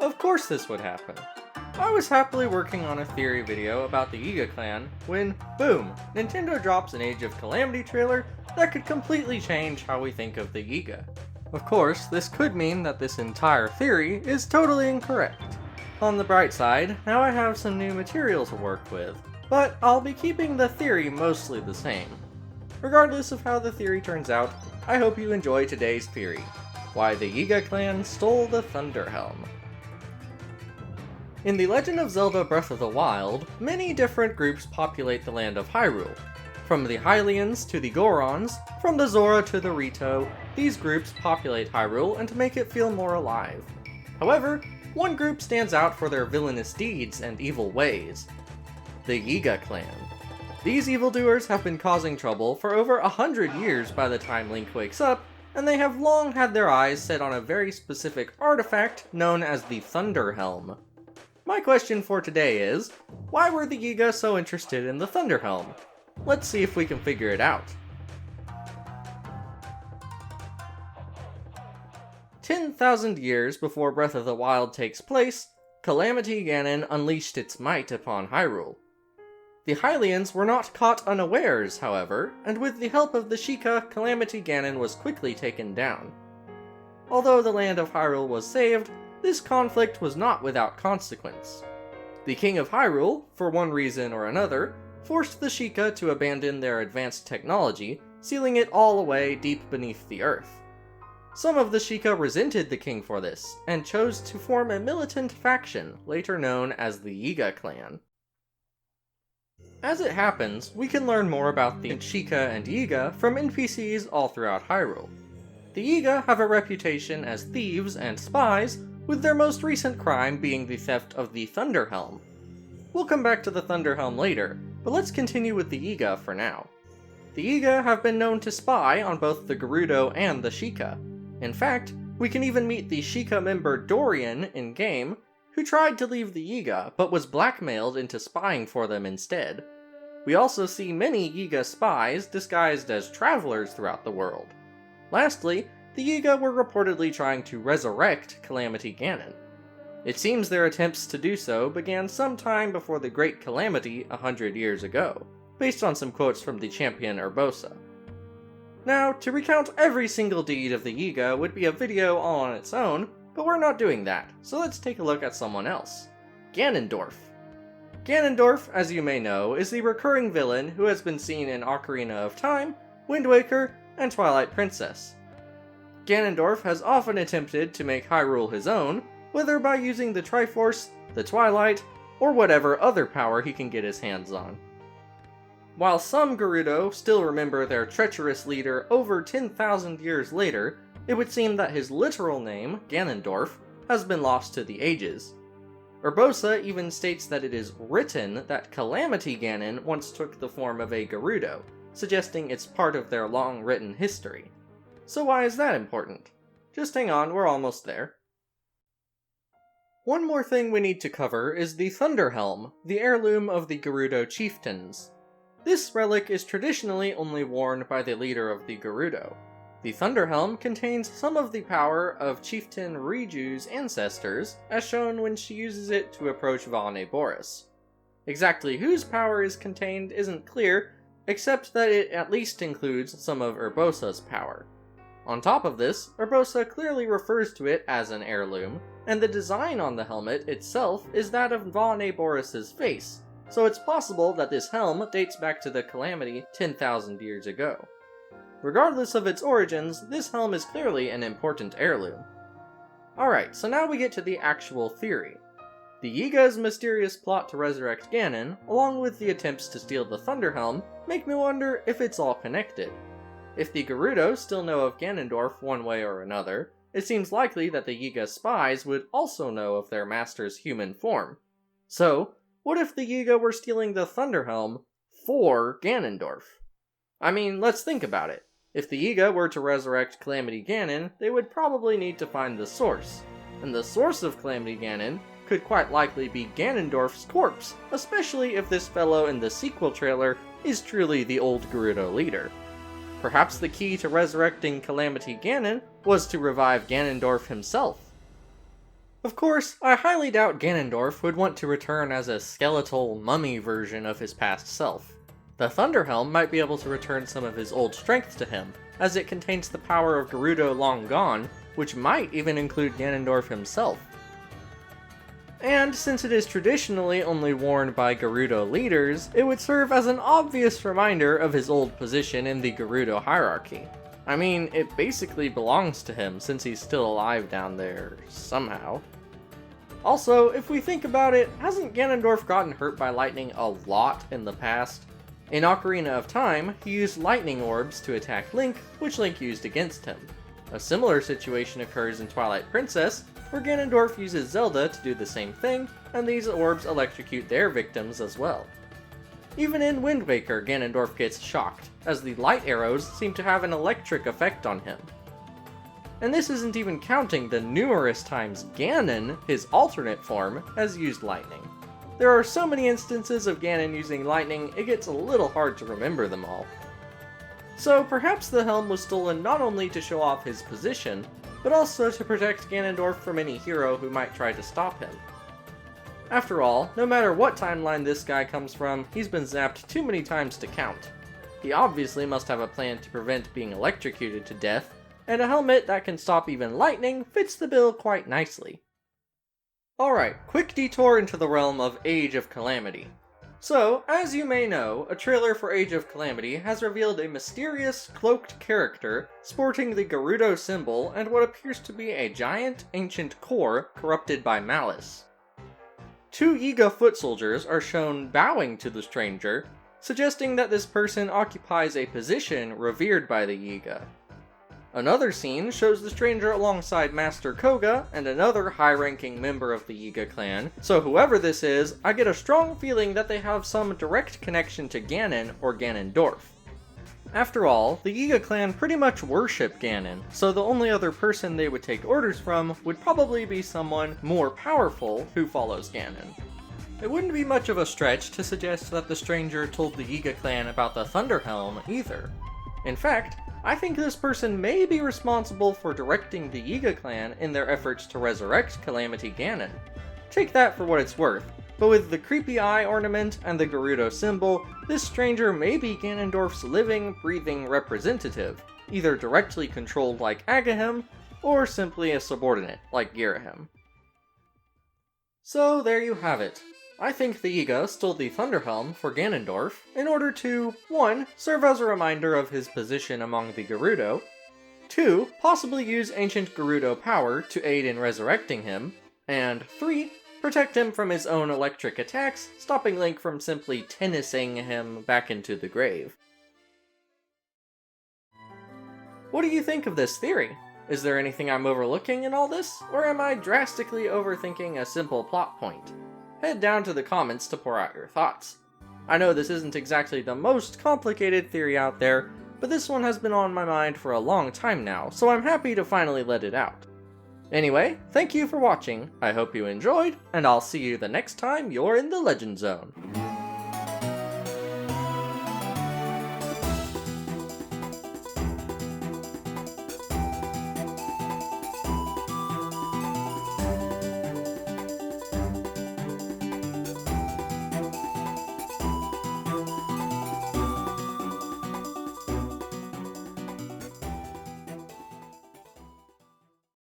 Of course this would happen. I was happily working on a theory video about the Yiga Clan when, boom, Nintendo drops an Age of Calamity trailer that could completely change how we think of the Yiga. Of course, this could mean that this entire theory is totally incorrect. On the bright side, now I have some new material to work with, but I'll be keeping the theory mostly the same. Regardless of how the theory turns out, I hope you enjoy today's theory: why the Yiga Clan stole the Thunder Helm. In the Legend of Zelda Breath of the Wild, many different groups populate the land of Hyrule. From the Hylians to the Gorons, from the Zora to the Rito, these groups populate Hyrule and make it feel more alive. However, one group stands out for their villainous deeds and evil ways: the Yiga Clan. These evildoers have been causing trouble for over 100 years by the time Link wakes up, and they have long had their eyes set on a very specific artifact known as the Thunder Helm. My question for today is, why were the Yiga so interested in the Thunder Helm? Let's see if we can figure it out. 10,000 years before Breath of the Wild takes place, Calamity Ganon unleashed its might upon Hyrule. The Hylians were not caught unawares, however, and with the help of the Sheikah, Calamity Ganon was quickly taken down. Although the land of Hyrule was saved, this conflict was not without consequence. The King of Hyrule, for one reason or another, forced the Sheikah to abandon their advanced technology, sealing it all away deep beneath the earth. Some of the Sheikah resented the king for this, and chose to form a militant faction, later known as the Yiga Clan. As it happens, we can learn more about the Sheikah and Yiga from NPCs all throughout Hyrule. The Yiga have a reputation as thieves and spies, with their most recent crime being the theft of the Thunder Helm. We'll come back to the Thunder Helm later, but let's continue with the Yiga for now. The Yiga have been known to spy on both the Gerudo and the Sheikah. In fact, we can even meet the Sheikah member Dorian in-game, who tried to leave the Yiga, but was blackmailed into spying for them instead. We also see many Yiga spies disguised as travelers throughout the world. Lastly, the Yiga were reportedly trying to resurrect Calamity Ganon. It seems their attempts to do so began sometime before the Great Calamity 100 years ago, based on some quotes from the champion Urbosa. Now, to recount every single deed of the Yiga would be a video all on its own, but we're not doing that, so let's take a look at someone else: Ganondorf. Ganondorf, as you may know, is the recurring villain who has been seen in Ocarina of Time, Wind Waker, and Twilight Princess. Ganondorf has often attempted to make Hyrule his own, whether by using the Triforce, the Twilight, or whatever other power he can get his hands on. While some Gerudo still remember their treacherous leader over 10,000 years later, it would seem that his literal name, Ganondorf, has been lost to the ages. Urbosa even states that it is written that Calamity Ganon once took the form of a Gerudo, suggesting it's part of their long written history. So why is that important? Just hang on, we're almost there. One more thing we need to cover is the Thunder Helm, the heirloom of the Gerudo chieftains. This relic is traditionally only worn by the leader of the Gerudo. The Thunder Helm contains some of the power of Chieftain Riju's ancestors, as shown when she uses it to approach Vah Naboris. Exactly whose power is contained isn't clear, except that it at least includes some of Urbosa's power. On top of this, Urbosa clearly refers to it as an heirloom, and the design on the helmet itself is that of Vah Naboris' face, so it's possible that this helm dates back to the Calamity 10,000 years ago. Regardless of its origins, this helm is clearly an important heirloom. Alright, so now we get to the actual theory. The Yiga's mysterious plot to resurrect Ganon, along with the attempts to steal the Thunder Helm, make me wonder if it's all connected. If the Gerudo still know of Ganondorf one way or another, it seems likely that the Yiga spies would also know of their master's human form. So, what if the Yiga were stealing the Thunder Helm for Ganondorf? I mean, let's think about it. If the Yiga were to resurrect Calamity Ganon, they would probably need to find the source. And the source of Calamity Ganon could quite likely be Ganondorf's corpse, especially if this fellow in the sequel trailer is truly the old Gerudo leader. Perhaps the key to resurrecting Calamity Ganon was to revive Ganondorf himself. Of course, I highly doubt Ganondorf would want to return as a skeletal, mummy version of his past self. The Thunder Helm might be able to return some of his old strength to him, as it contains the power of Gerudo long gone, which might even include Ganondorf himself. And since it is traditionally only worn by Gerudo leaders, it would serve as an obvious reminder of his old position in the Gerudo hierarchy. I mean, it basically belongs to him since he's still alive down there, somehow. Also, if we think about it, hasn't Ganondorf gotten hurt by lightning a lot in the past? In Ocarina of Time, he used lightning orbs to attack Link, which Link used against him. A similar situation occurs in Twilight Princess, where Ganondorf uses Zelda to do the same thing, and these orbs electrocute their victims as well. Even in Wind Waker, Ganondorf gets shocked, as the light arrows seem to have an electric effect on him. And this isn't even counting the numerous times Ganon, his alternate form, has used lightning. There are so many instances of Ganon using lightning, it gets a little hard to remember them all. So perhaps the helm was stolen not only to show off his position, but also to protect Ganondorf from any hero who might try to stop him. After all, no matter what timeline this guy comes from, he's been zapped too many times to count. He obviously must have a plan to prevent being electrocuted to death, and a helmet that can stop even lightning fits the bill quite nicely. Alright, quick detour into the realm of Age of Calamity. So, as you may know, a trailer for Age of Calamity has revealed a mysterious, cloaked character sporting the Gerudo symbol and what appears to be a giant, ancient core corrupted by malice. Two Yiga foot soldiers are shown bowing to the stranger, suggesting that this person occupies a position revered by the Yiga. Another scene shows the stranger alongside Master Kohga and another high-ranking member of the Yiga Clan, so whoever this is, I get a strong feeling that they have some direct connection to Ganon or Ganondorf. After all, the Yiga Clan pretty much worship Ganon, so the only other person they would take orders from would probably be someone more powerful who follows Ganon. It wouldn't be much of a stretch to suggest that the stranger told the Yiga Clan about the Thunder Helm either. In fact, I think this person may be responsible for directing the Yiga Clan in their efforts to resurrect Calamity Ganon. Take that for what it's worth, but with the creepy eye ornament and the Gerudo symbol, this stranger may be Ganondorf's living, breathing representative, either directly controlled like Agahnim, or simply a subordinate like Girahim. So there you have it. I think the Yiga stole the Thunder Helm for Ganondorf in order to 1. Serve as a reminder of his position among the Gerudo, 2. Possibly use ancient Gerudo power to aid in resurrecting him, and 3. Protect him from his own electric attacks, stopping Link from simply tennising him back into the grave. What do you think of this theory? Is there anything I'm overlooking in all this, or am I drastically overthinking a simple plot point? Head down to the comments to pour out your thoughts. I know this isn't exactly the most complicated theory out there, but this one has been on my mind for a long time now, so I'm happy to finally let it out. Anyway, thank you for watching, I hope you enjoyed, and I'll see you the next time you're in the Legend Zone.